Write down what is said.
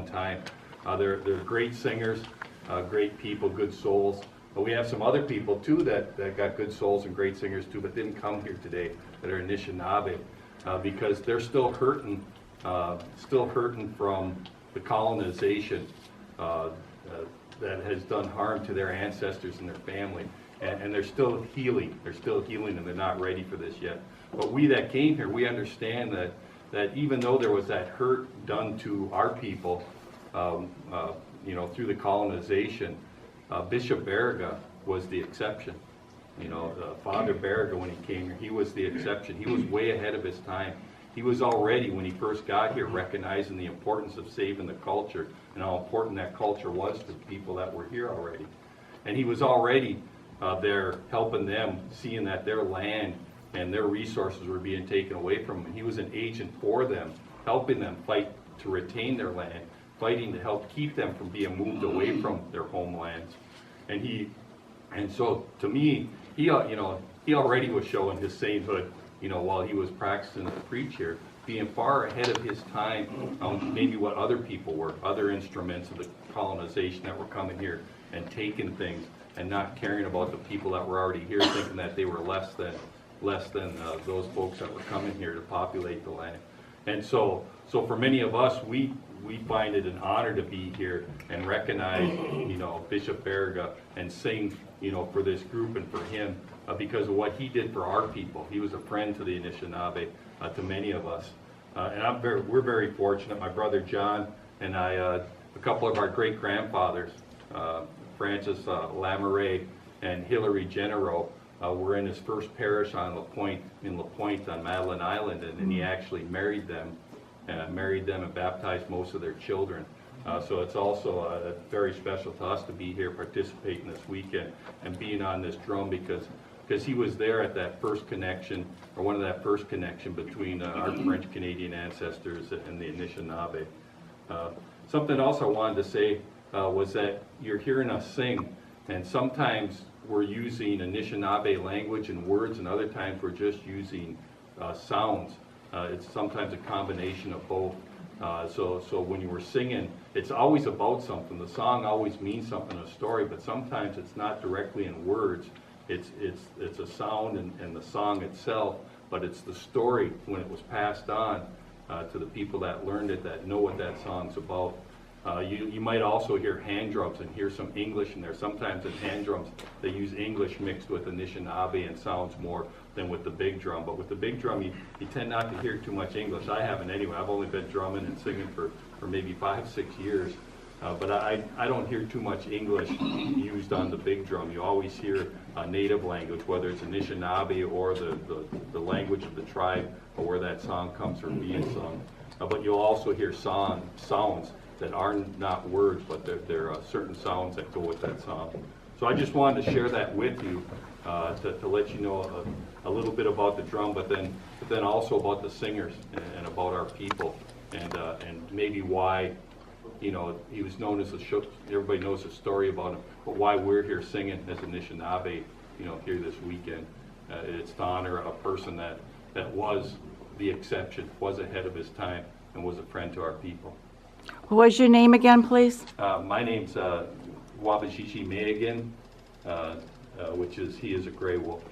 time. They're great singers, great people, good souls. But we have some other people too that got good souls and great singers too, but didn't come here today, that are Anishinaabe, because they're still hurting from the colonization that has done harm to their ancestors and their family. And they're still healing. They're still healing, and they're not ready for this yet. But we that came here, we understand that even though there was that hurt done to our people, through the colonization, Bishop Baraga was the exception. Father Baraga, when he came here, he was the exception. He was way ahead of his time. He was already, when he first got here, recognizing the importance of saving the culture and how important that culture was to the people that were here already. And he was already there helping them, seeing that their land and their resources were being taken away from them. He was an agent for them, helping them fight to retain their land, fighting to help keep them from being moved away from their homelands. And so to me, he already was showing his sainthood, while he was practicing to preach here, being far ahead of his time on maybe what other people were, other instruments of the colonization that were coming here and taking things and not caring about the people that were already here, thinking that they were less than those folks that were coming here to populate the land. And so for many of us, we find it an honor to be here and recognize, Bishop Baraga and sing, for this group and for him because of what he did for our people. He was a friend to the Anishinaabe, to many of us. And we're very fortunate. My brother John and I, a couple of our great-grandfathers, Francis Lamoureux and Hilary Genero, were in his first parish on in La Pointe on Madeline Island, and he actually married them and baptized most of their children. So it's also very special to us to be here participating this weekend and being on this drum because he was there at that first connection, or one of that first connection between our French-Canadian ancestors and the Anishinaabe. Something else I wanted to say was that you're hearing us sing, and sometimes we're using Anishinaabe language and words, and other times we're just using sounds. It's sometimes a combination of both. So when you were singing, it's always about something. The song always means something, a story, but sometimes it's not directly in words. It's a sound and the song itself, but it's the story when it was passed on to the people that learned it, that know what that song's about. You might also hear hand drums and hear some English in there. Sometimes in hand drums, they use English mixed with Anishinaabe and sounds more than with the big drum. But with the big drum, you tend not to hear too much English. I haven't anyway. I've only been drumming and singing for maybe 5-6 years. But I don't hear too much English used on the big drum. You always hear a native language, whether it's Anishinaabe or the language of the tribe or where that song comes from being sung. But you'll also hear sounds that are not words, but they're certain sounds that go with that song. So I just wanted to share that with you to let you know a little bit about the drum, but then also about the singers and about our people, and maybe why, he was known as everybody knows the story about him, but why we're here singing as Anishinaabe, here this weekend. It's to honor a person that was the exception, was ahead of his time, and was a friend to our people. What was your name again, please? My name's Wabashishi Megan, which is he is a gray wolf.